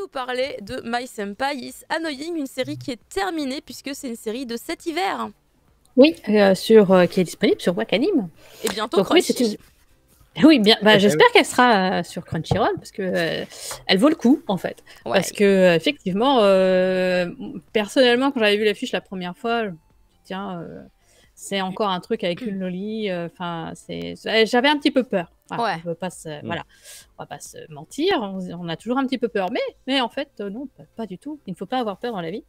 nous parler de My Senpai is Annoying, une série qui est terminée puisque c'est une série de cet hiver. Oui, qui est disponible sur Wakanim. Et bientôt Donc oui, Crunchy. c'est une... Oui, bien. J'espère qu'elle sera sur Crunchyroll parce que elle vaut le coup en fait. Ouais. Parce que effectivement, personnellement, quand j'avais vu l'affiche la première fois, je me suis dit, tiens, c'est encore un truc avec une loli. Enfin, j'avais un petit peu peur. Voilà, Ouais. on va pas se mentir. On a toujours un petit peu peur, mais en fait, non, pas du tout. Il ne faut pas avoir peur dans la vie.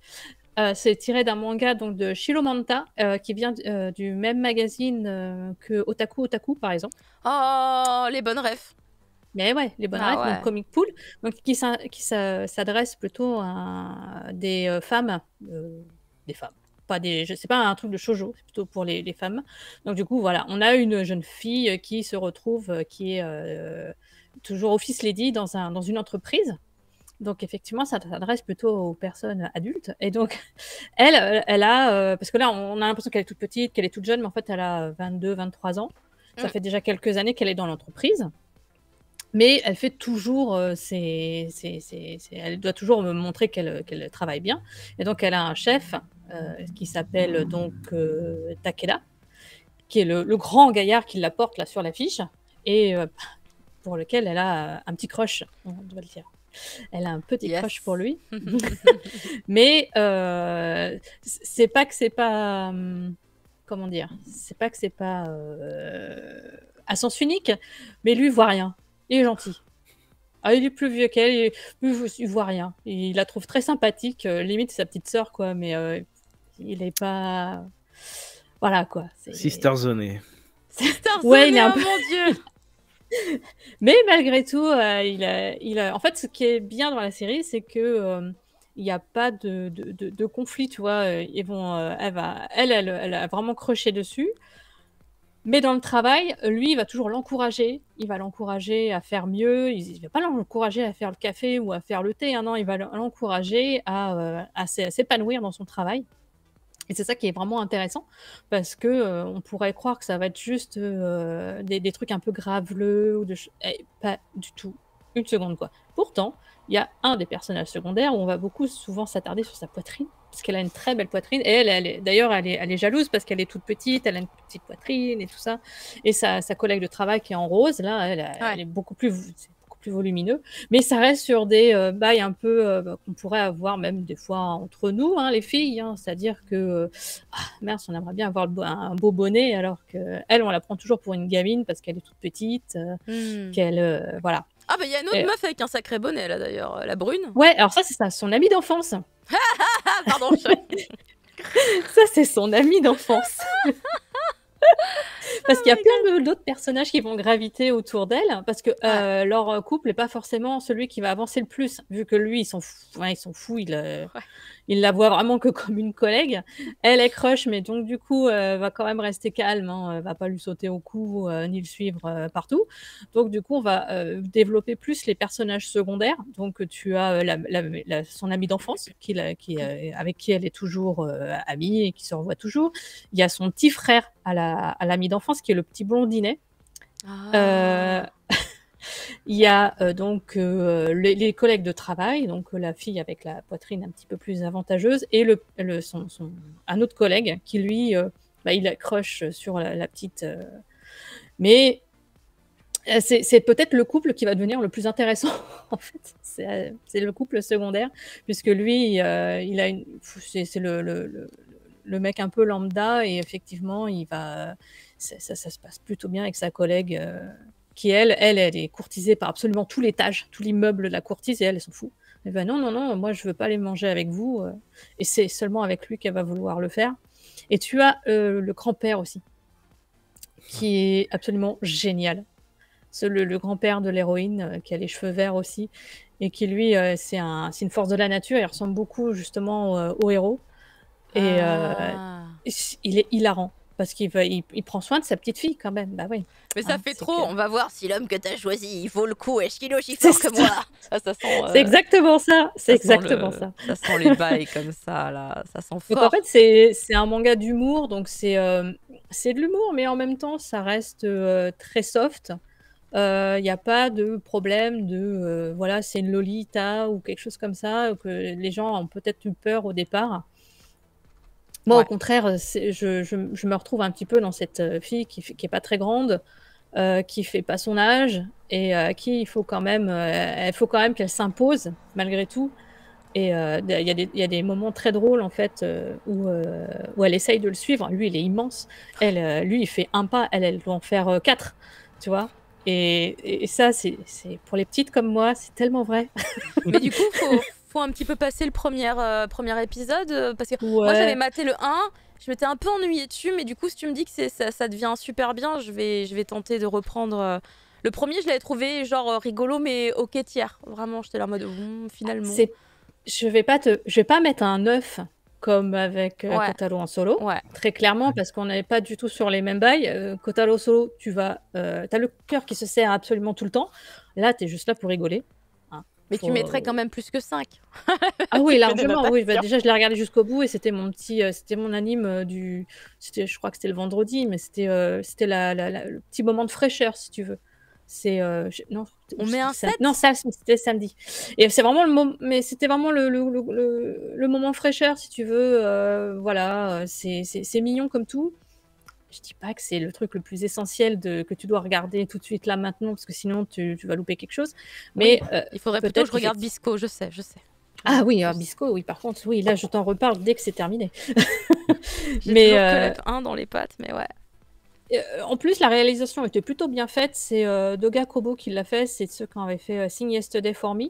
C'est tiré d'un manga donc de Shiromanta qui vient du même magazine que Otaku par exemple. Oh, les bonnes refs. Mais ouais, les bonnes refs, ouais. donc Comic Pool, donc qui s'adresse plutôt à des femmes, pas des, c'est pas un truc de shoujo, c'est plutôt pour les femmes. Donc du coup voilà, on a une jeune fille qui se retrouve, qui est toujours office lady dans une entreprise. Donc effectivement, ça s'adresse plutôt aux personnes adultes. Et donc, elle a... parce que là, on a l'impression qu'elle est toute petite, qu'elle est toute jeune, mais en fait, elle a 22, 23 ans. Ça fait déjà quelques années qu'elle est dans l'entreprise. Mais elle fait toujours... elle doit toujours me montrer qu'elle travaille bien. Et donc, elle a un chef qui s'appelle donc Takeda, qui est le grand gaillard qui la porte là sur l'affiche, et pour lequel elle a un petit crush, on doit le dire. Elle a un petit crush pour lui. Mais c'est pas que c'est pas... comment dire? C'est pas que c'est pas à sens unique, mais lui, il voit rien. Il est gentil. Ah, il est plus vieux qu'elle, il voit rien. Il la trouve très sympathique, limite sa petite sœur, quoi, mais il est pas... Voilà, quoi. Sister zoné. Sister ouais, zoné, il est un oh peu... mon Dieu. Mais malgré tout, en fait, ce qui est bien dans la série, c'est que il n'y a pas de conflit, tu vois. Elle a vraiment croché dessus. Mais dans le travail, lui, il va toujours l'encourager. Il va l'encourager à faire mieux. Il ne va pas l'encourager à faire le café ou à faire le thé. Hein, non, il va l'encourager à s'épanouir dans son travail. Et c'est ça qui est vraiment intéressant, parce que on pourrait croire que ça va être juste des trucs un peu graveleux, pas du tout. Une seconde, quoi. Pourtant, il y a un des personnages secondaires où on va souvent s'attarder sur sa poitrine, parce qu'elle a une très belle poitrine. Et d'ailleurs, elle est jalouse parce qu'elle est toute petite, elle a une petite poitrine et tout ça. Et sa collègue de travail qui est en rose, là, elle est beaucoup plus volumineux, mais ça reste sur des bails un peu qu'on pourrait avoir même des fois entre nous, hein, les filles, hein, c'est-à-dire que mince, on aimerait bien avoir un beau bonnet, alors qu'elle, on la prend toujours pour une gamine parce qu'elle est toute petite, qu'elle... voilà. Ah bah il y a une autre meuf avec un sacré bonnet là d'ailleurs, la brune. Ouais, alors ça, c'est son amie d'enfance. Pardon. Ça, c'est son amie d'enfance. Parce qu'il y a plein d'autres personnages qui vont graviter autour d'elle, parce que leur couple n'est pas forcément celui qui va avancer le plus, vu que lui, il s'en fout, il la voit vraiment que comme une collègue. Elle est crush, mais donc du coup, va quand même rester calme, hein, va pas lui sauter au cou, ni le suivre partout. Donc du coup, on va développer plus les personnages secondaires. Donc tu as son amie d'enfance, avec qui elle est toujours amie et qui se revoit toujours. Il y a son petit frère à l'ami d'enfance, qui est le petit blondinet. Il y a donc les collègues de travail, donc la fille avec la poitrine un petit peu plus avantageuse, et un autre collègue qui, lui, il accroche sur la petite... mais c'est peut-être le couple qui va devenir le plus intéressant, en fait. C'est le couple secondaire, puisque lui, c'est le mec un peu lambda, et effectivement, ça se passe plutôt bien avec sa collègue, qui, elle est courtisée par absolument tout l'étage, tout l'immeuble la courtise, et elle s'en fout. Elle va non, moi je veux pas aller manger avec vous, et c'est seulement avec lui qu'elle va vouloir le faire. Et tu as le grand-père aussi, qui est absolument génial. Le grand-père de l'héroïne, qui a les cheveux verts aussi, et qui, lui, c'est une force de la nature. Il ressemble beaucoup justement au héros. Et il est hilarant, parce qu'il prend soin de sa petite fille quand même. Bah oui. Mais ça fait trop. On va voir si l'homme que t'as choisi, il vaut le coup. Est-ce qu'il est aussi fort que moi? Ça sent. C'est exactement ça. C'est exactement ça. Ça sent les bails comme ça là. Ça sent fort. Donc en fait, c'est un manga d'humour. Donc c'est de l'humour, mais en même temps, ça reste très soft. Il y a pas de problème de, voilà, c'est une Lolita ou quelque chose comme ça, que les gens ont peut-être eu peur au départ. Moi, au Ouais. contraire, je me retrouve un petit peu dans cette fille qui est pas très grande, qui fait pas son âge et à qui il faut quand même qu'elle s'impose malgré tout. Et il y a des moments très drôles en fait où elle essaye de le suivre. Lui, il est immense. Lui, il fait un pas, elle doit en faire quatre, tu vois. Et ça, c'est pour les petites comme moi, c'est tellement vrai. Mais du coup, faut un petit peu passer le premier épisode parce que moi j'avais Ouais, maté le 1, je m'étais un peu ennuyée dessus, mais du coup, si tu me dis que ça devient super bien, je vais tenter de reprendre. Le premier, je l'avais trouvé genre rigolo, mais ok tiers. Vraiment, j'étais là en mode finalement. c'est je vais pas mettre un 9 comme avec Ouais, Kotaro en solo, ouais. très clairement, parce qu'on n'est pas du tout sur les mêmes bails. Kotaro solo, t'as le cœur qui se serre absolument tout le temps. Là, t'es juste là pour rigoler. Hein. Mais tu mettrais quand même plus que 5. Ah oui, Tu fais des largement, oui. Bah, notations. déjà, je l'ai regardé jusqu'au bout et c'était mon anime je crois que c'était le vendredi, mais c'était le petit moment de fraîcheur, si tu veux. Non, On met un 7. non, ça, c'était samedi. Et c'est vraiment mais c'était vraiment le moment fraîcheur, si tu veux. Voilà, c'est mignon comme tout. Je dis pas que c'est le truc le plus essentiel que tu dois regarder tout de suite là maintenant, parce que sinon tu vas louper quelque chose. Oui, Mais il faudrait plutôt que peut-être je regarde qu'effectivement. Bisco, je sais, je sais. Ah oui, Je sais. Bisco, oui, par contre, oui, là, je t'en reparle dès que c'est terminé. J'ai Mais toujours que le 1 dans les pattes, mais ouais. en plus, la réalisation était plutôt bien faite. C'est Doga Kobo qui l'a fait. C'est ceux qui avaient fait Sing Yesterday for Me.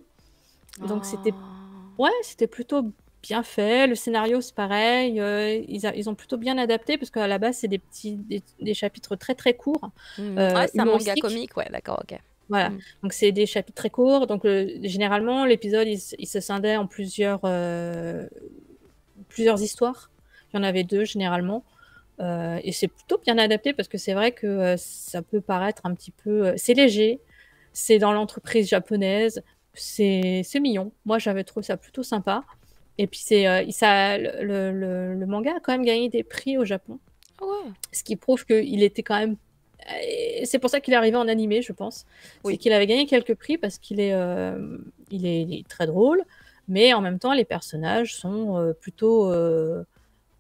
Donc, Oh. ouais, c'était plutôt bien fait. Le scénario, c'est pareil. Ils ont plutôt bien adapté parce qu'à la base, c'est des chapitres très très courts, Ouais, c'est un manga humoristiques. comique, ouais, d'accord, ok. Voilà. Mm. Donc, c'est des chapitres très courts. Donc, généralement, l'épisode, il se scindait en plusieurs histoires. Il y en avait 2 généralement. Et c'est plutôt bien adapté parce que c'est vrai que ça peut paraître un petit peu. C'est léger, c'est dans l'entreprise japonaise, c'est mignon. Moi, j'avais trouvé ça plutôt sympa. Et puis, le manga a quand même gagné des prix au Japon, Ah ouais. ce qui prouve qu'il était quand même. C'est pour ça qu'il est arrivé en animé, je pense. Oui. C'est qu'il avait gagné quelques prix parce il est très drôle, mais en même temps, les personnages sont plutôt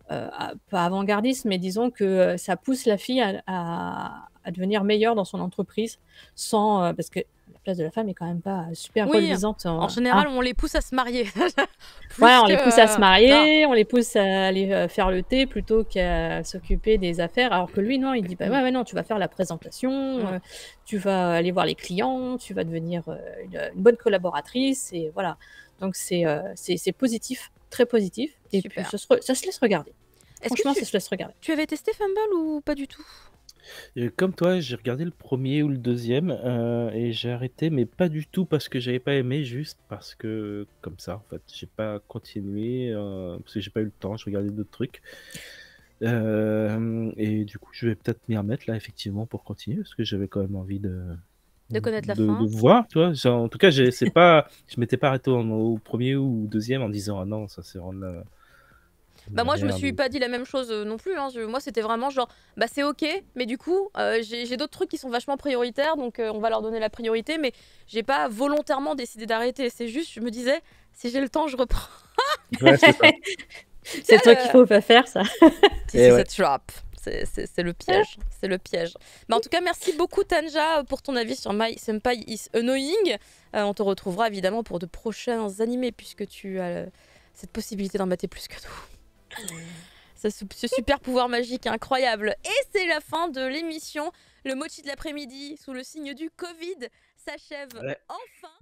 pas avant-gardiste, mais disons que ça pousse la fille à devenir meilleure dans son entreprise, sans parce que la place de la femme est quand même pas super Oui, reluisante. en Hein. général, on les pousse à se marier. Ouais, Plus on que. les pousse à se Non. marier, on les pousse à aller faire le thé plutôt qu'à s'occuper des affaires, alors que lui, non, il dit bah ouais, non, tu vas faire la présentation, Mm. tu vas aller voir les clients, tu vas devenir une bonne collaboratrice, et voilà. Donc c'est positif, très positif, et puis Super. ça se laisse regarder. Est-ce que Franchement, ça se laisse regarder. tu avais testé Fumble ou pas du tout? Et comme toi, j'ai regardé le premier ou le deuxième et j'ai arrêté, mais pas du tout parce que j'avais pas aimé, juste parce que comme ça, en fait, j'ai pas continué parce que j'ai pas eu le temps, je regardais d'autres trucs. Et du coup, je vais peut-être m'y remettre là, effectivement, pour continuer, parce que j'avais quand même envie De connaître la de fin. voir, tu vois. En tout cas, c'est pas, je m'étais pas arrêté au premier ou au deuxième en disant ah non, ça c'est vraiment Bah la moi je me merde. suis pas dit la même chose non plus, hein. Moi c'était vraiment genre bah c'est ok, mais du coup j'ai d'autres trucs qui sont vachement prioritaires, donc on va leur donner la priorité, mais j'ai pas volontairement décidé d'arrêter, c'est juste je me disais si j'ai le temps je reprends. Ouais, c'est ça. C'est le truc qu'il faut pas faire, ça. C'est ouais. cette trap, c'est le piège, c'est le piège. Bah en tout cas merci beaucoup Tanja pour ton avis sur My Senpai is Annoying. On te retrouvera évidemment pour de prochains animés puisque tu as cette possibilité d'en mater plus que nous. Ce super pouvoir magique incroyable. Et c'est la fin de l'émission. Le mochi de l'après-midi sous le signe du Covid s'achève Ouais. enfin.